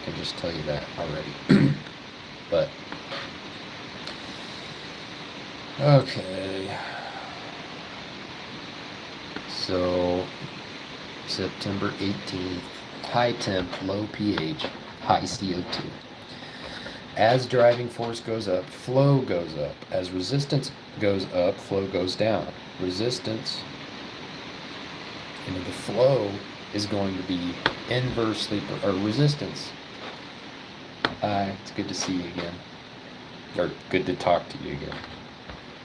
can just tell you that already. But, okay. So, September 18th, high temp, low pH, high CO2. As driving force goes up, flow goes up. As resistance goes up, flow goes down. Resistance into the flow is going to be inversely, or resistance. Hi, it's good to see you again. Or good to talk to you again.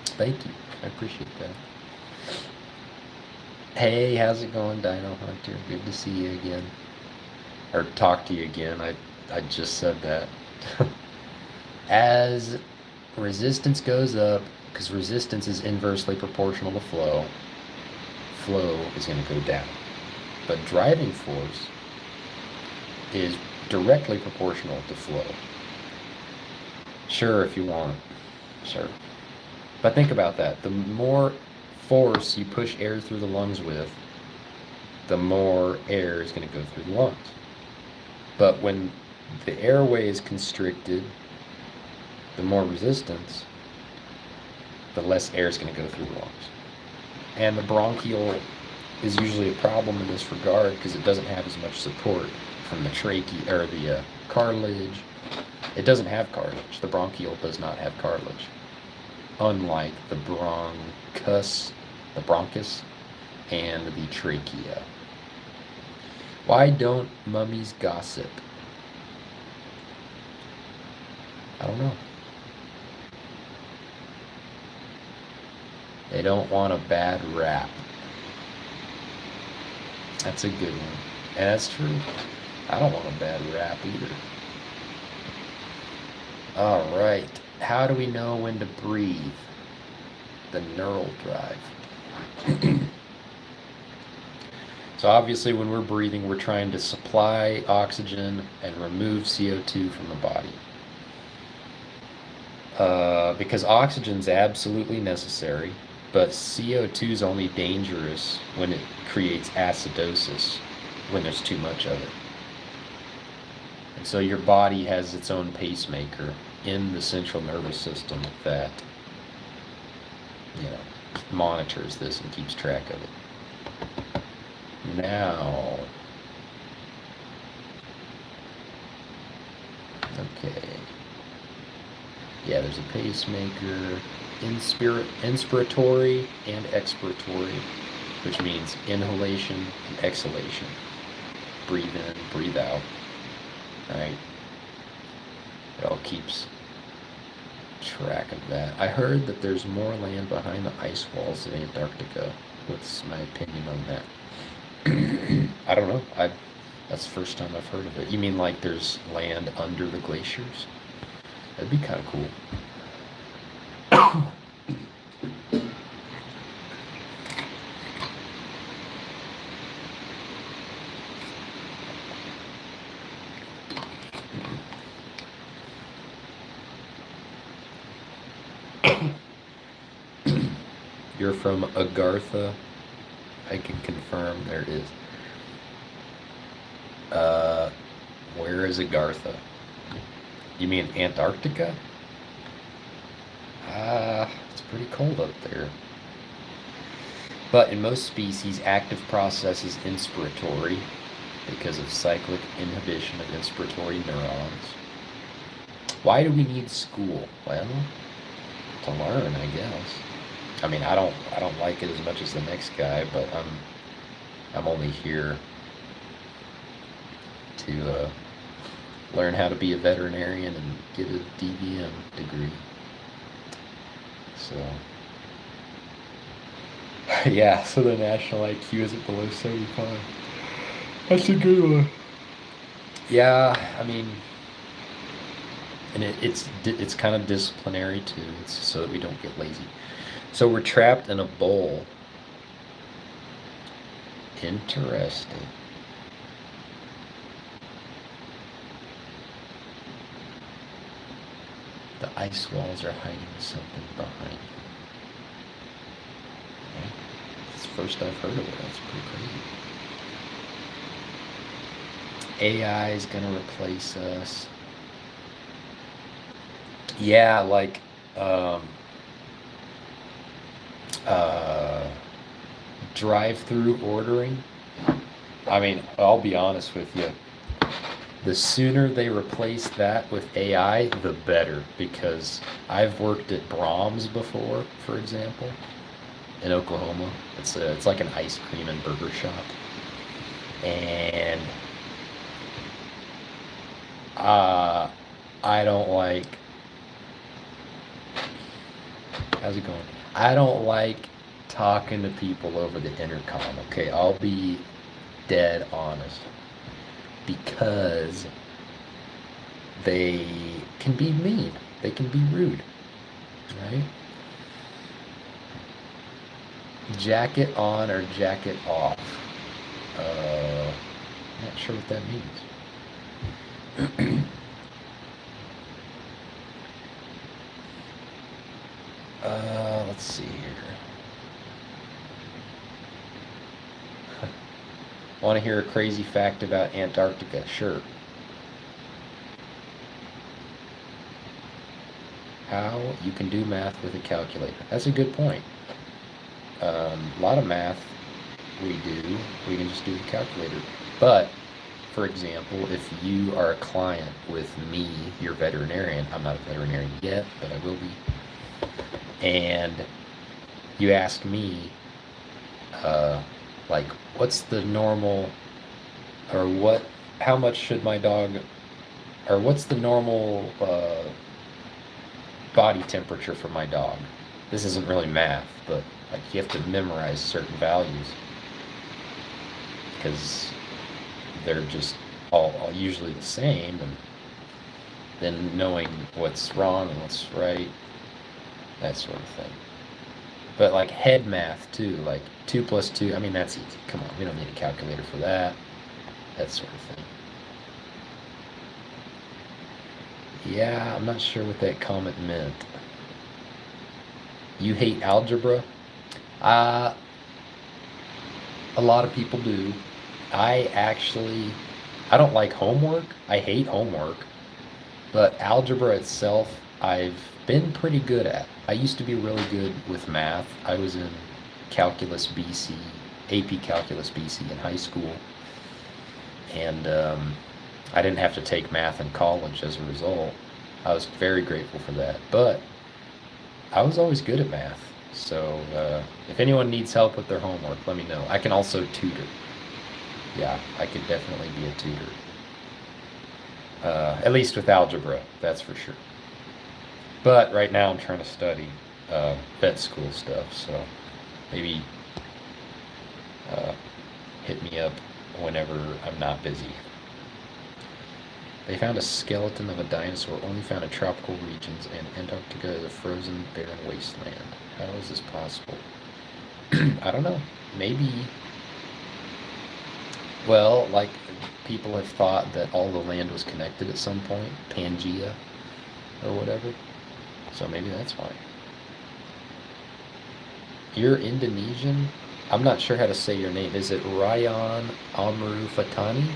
Thank you. I appreciate that. Hey, how's it going, Dino Hunter? Good to see you again. Or talk to you again. I just said that. As resistance goes up, because resistance is inversely proportional to flow, flow is going to go down. But driving force is directly proportional to flow. Sure, if you want. Sure. But think about that. The more force you push air through the lungs with, the more air is going to go through the lungs. But when the airway is constricted, the more resistance, the less air is going to go through the lungs. And the bronchial is usually a problem in this regard because it doesn't have as much support from the trachea or the cartilage. It doesn't have cartilage. The bronchial does not have cartilage, unlike the bronchus and the trachea. Why don't mummies gossip? I don't know. They don't want a bad rap. That's a good one. And that's true. I don't want a bad rap either. All right. How do we know when to breathe? The neural drive. So obviously when we're breathing, we're trying to supply oxygen and remove CO2 from the body. Because oxygen's absolutely necessary, but CO2 is only dangerous when it creates acidosis, when there's too much of it. And so your body has its own pacemaker in the central nervous system that, monitors this and keeps track of it. Now, okay. Yeah, there's a pacemaker, inspiratory and expiratory, which means inhalation and exhalation. Breathe in, breathe out, right? It all keeps track of that. I heard that there's more land behind the ice walls of Antarctica. What's my opinion on that? I don't know. That's the first time I've heard of it. You mean like there's land under the glaciers? That'd be kind of cool. You're from Agartha. I can confirm there is. Where is Agartha? You mean Antarctica? It's pretty cold up there. But in most species, active process is inspiratory because of cyclic inhibition of inspiratory neurons. Why do we need school? Well, to learn, I guess. I mean, I don't like it as much as the next guy, but I'm only here to learn how to be a veterinarian and get a DVM degree. So, yeah, so the national IQ isn't below 75. That's a good one. Yeah, I mean, and it's kind of disciplinary too. It's so that we don't get lazy. So we're trapped in a bowl. Interesting. The ice walls are hiding something behind you. Okay. It's the first I've heard of it. That's pretty crazy. AI is gonna replace us. Yeah, like um, uh, drive-through ordering. I mean, I'll be honest with you. The sooner they replace that with AI, the better. Because I've worked at Brahms before, for example, in Oklahoma. It's like an ice cream and burger shop, and uh, I don't like. How's it going? I don't like talking to people over the intercom. Okay, I'll be dead honest because they can be mean. They can be rude, right? Jacket on or jacket off. Not sure what that means. Let's see here. Want to hear a crazy fact about Antarctica? Sure. How you can do math with a calculator. That's a good point. A lot of math we can just do with a calculator. But, for example, if you are a client with me, your veterinarian, I'm not a veterinarian yet, but I will be, and you ask me, uh, like, what's the normal, or how much should my dog, or what's the normal body temperature for my dog? This isn't really math, but like you have to memorize certain values because they're just all usually the same, and then knowing what's wrong and what's right, that sort of thing. But like head math too, like 2 plus 2, I mean, that's easy. Come on, we don't need a calculator for that. That sort of thing. Yeah, I'm not sure what that comment meant. You hate algebra? Uh, a lot of people do. I don't like homework. I hate homework. But algebra itself, I've been pretty good at. I used to be really good with math. I was in Calculus BC, AP Calculus BC in high school. And I didn't have to take math in college as a result. I was very grateful for that. But I was always good at math. So if anyone needs help with their homework, let me know. I can also tutor. Yeah, I could definitely be a tutor. At least with algebra, that's for sure. But right now I'm trying to study vet school stuff, so maybe uh, hit me up whenever I'm not busy. They found a skeleton of a dinosaur only found in tropical regions, and Antarctica is a frozen, barren wasteland. How is this possible? I don't know. Maybe, well, like people have thought that all the land was connected at some point, Pangea or whatever. So maybe that's why. You're Indonesian? I'm not sure how to say your name. Is it Ryan Amru Fatani?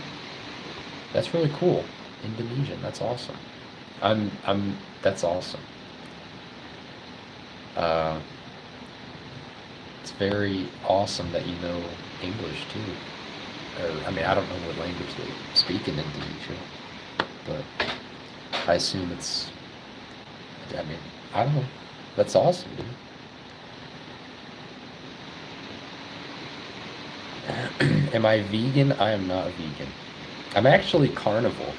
That's really cool. Indonesian. That's awesome. That's awesome. Uh, it's very awesome that you know English too. Or, I mean, I don't know what language they speak in Indonesia, but I assume I mean, I don't know. That's awesome, dude. Am I vegan? I am not vegan. I'm actually carnivore.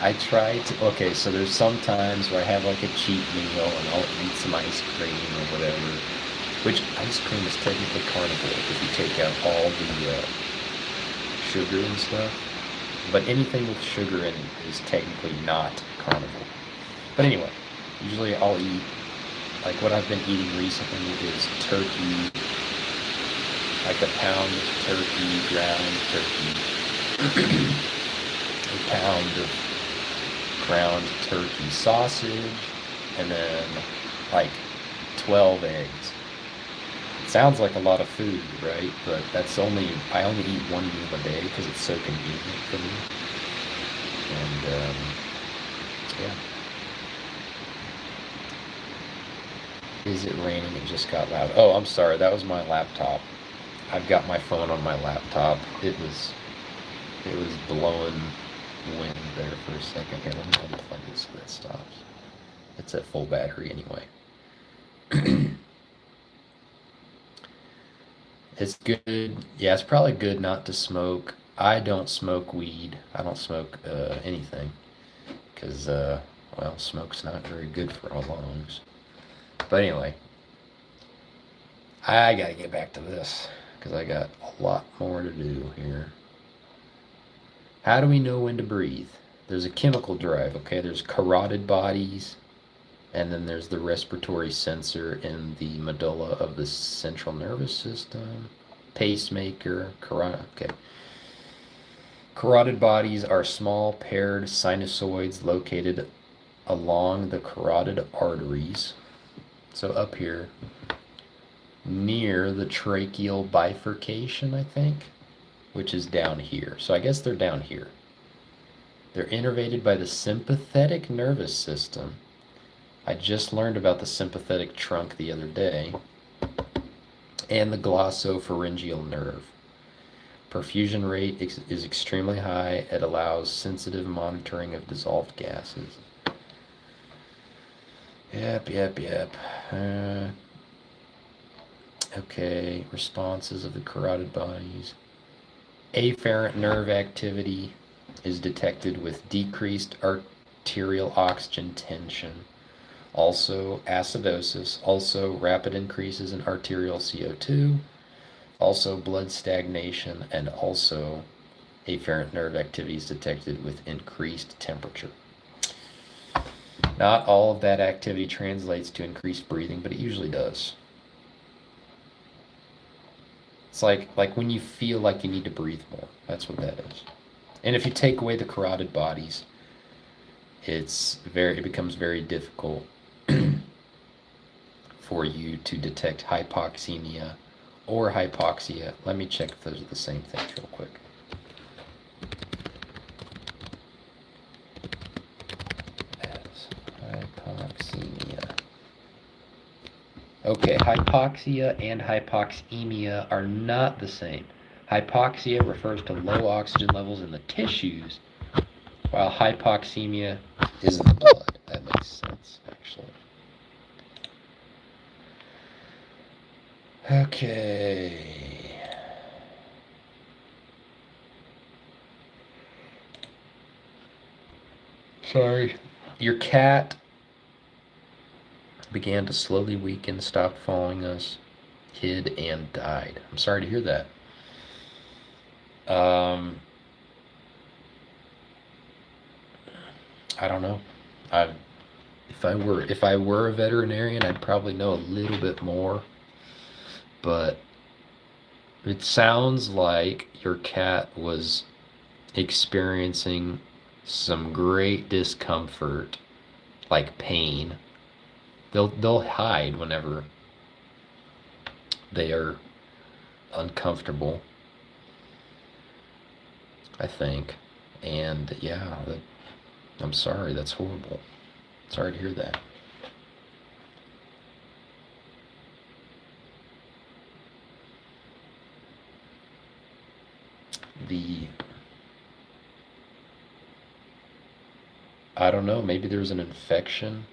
I try to. Okay, so there's some times where I have like a cheat meal and I'll eat some ice cream or whatever. Which ice cream is technically carnivore if you take out all the sugar and stuff. But anything with sugar in it is technically not carnivore. But anyway, usually I'll eat, like what I've been eating recently is turkey, like a pound of turkey, ground turkey, a pound of ground turkey sausage, and then like 12 eggs Sounds like a lot of food, right? But I only eat one meal a day because it's so convenient for me. And yeah. Is it raining? It just got loud. Oh, I'm sorry. That was my laptop. I've got my phone on my laptop. It was blowing wind there for a second. Here, let me unplug it so that stops. It's at full battery anyway. It's good. Yeah, it's probably good not to smoke. I don't smoke weed. I don't smoke anything because, well, smoke's not very good for our lungs. But anyway, I gotta get back to this because I got a lot more to do here. How do we know when to breathe? There's a chemical drive, okay? There's carotid bodies, and then there's the respiratory sensor in the medulla of the central nervous system, pacemaker, carotid. Okay. Carotid bodies are small paired sinusoids located along the carotid arteries. So up here, near the tracheal bifurcation, I think, which is down here. So I guess they're down here. They're innervated by the sympathetic nervous system. I just learned about the sympathetic trunk the other day. And the glossopharyngeal nerve. Perfusion rate is extremely high. It allows sensitive monitoring of dissolved gases. Yep. Okay, responses of the carotid bodies. Afferent nerve activity is detected with decreased arterial oxygen tension. Also acidosis, also rapid increases in arterial CO2, also blood stagnation, and also afferent nerve activity is detected with increased temperature. Not all of that activity translates to increased breathing, but it usually does. It's like when you feel like you need to breathe more. That's what that is. And if you take away the carotid bodies, it becomes very difficult for you to detect hypoxemia or hypoxia. Let me check if those are the same things real quick. Hypoxemia. Okay, hypoxia and hypoxemia are not the same. Hypoxia refers to low oxygen levels in the tissues, while hypoxemia is in the blood. That makes sense, actually. Okay. Sorry. Your cat began to slowly weaken, stopped following us, hid, and died. I'm sorry to hear that. I don't know. If I were a veterinarian, I'd probably know a little bit more. But it sounds like your cat was experiencing some great discomfort, like pain. They'll hide whenever they are uncomfortable, I think. And yeah, I'm sorry, that's horrible. Sorry to hear that. I don't know, maybe there was an infection.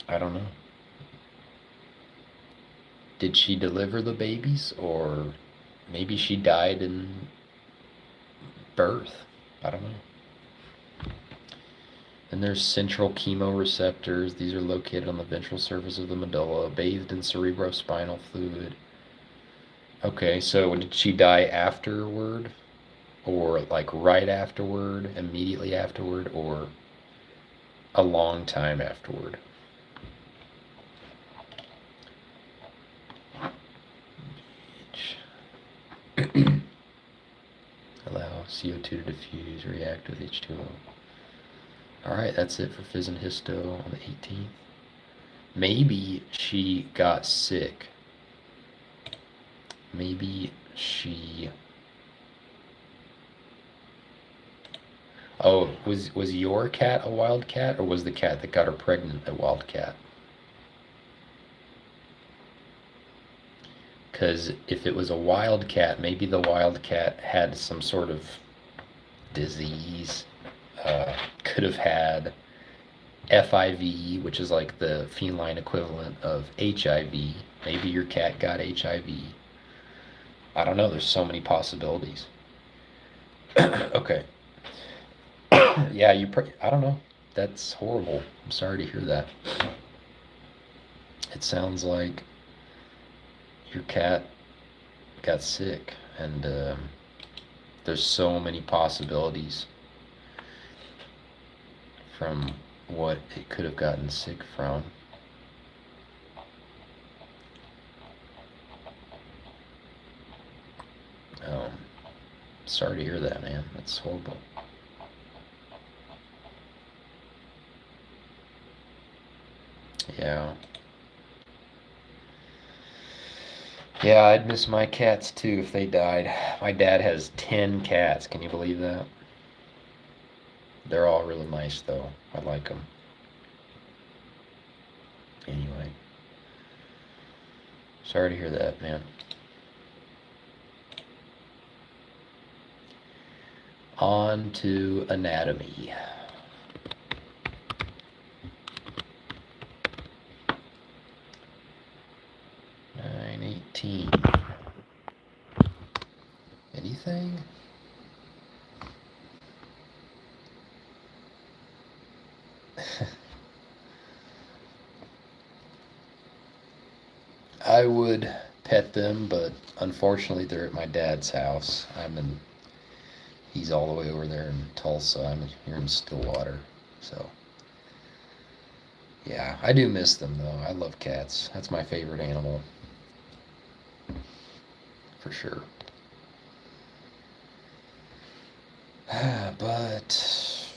I don't know. Did she deliver the babies, or maybe she died in birth? I don't know. And there's central chemoreceptors. These are located on the ventral surface of the medulla, bathed in cerebrospinal fluid. Okay, so did she die afterward? Or like right afterward, immediately afterward, or a long time afterward? Allow CO2 to diffuse, react with H2O. Alright, that's it for Phys and Histo on the 18th. Maybe she got sick. Maybe she... Oh, was your cat a wild cat, or was the cat that got her pregnant a wild cat? Because if it was a wild cat, maybe the wild cat had some sort of disease. Could have had FIV, which is like the feline equivalent of HIV. Maybe your cat got HIV. I don't know. There's so many possibilities. Okay. Yeah, I don't know. That's horrible. I'm sorry to hear that. It sounds like your cat got sick, and there's so many possibilities from what it could have gotten sick from. Sorry to hear that, man. That's horrible. Yeah. Yeah, I'd miss my cats too if they died. My dad has 10 cats. Can you believe that? They're all really nice, though. I like them. Anyway. Sorry to hear that, man. On to anatomy. 9:18. Anything? I would pet them, but unfortunately they're at my dad's house. He's all the way over there in Tulsa. I'm here in Stillwater. So, yeah, I do miss them though. I love cats. That's my favorite animal. For sure. But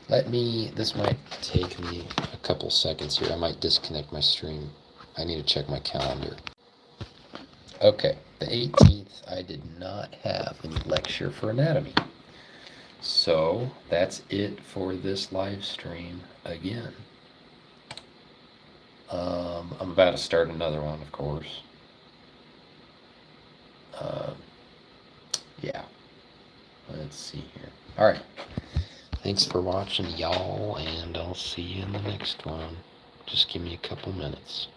this might take me a couple seconds here. I might disconnect my stream. I need to check my calendar. Okay, the 18th, I did not have any lecture for anatomy. So that's it for this live stream again. I'm about to start another one, of course. Yeah. Let's see here. All right. Thanks for watching, y'all, and I'll see you in the next one. Just give me a couple minutes.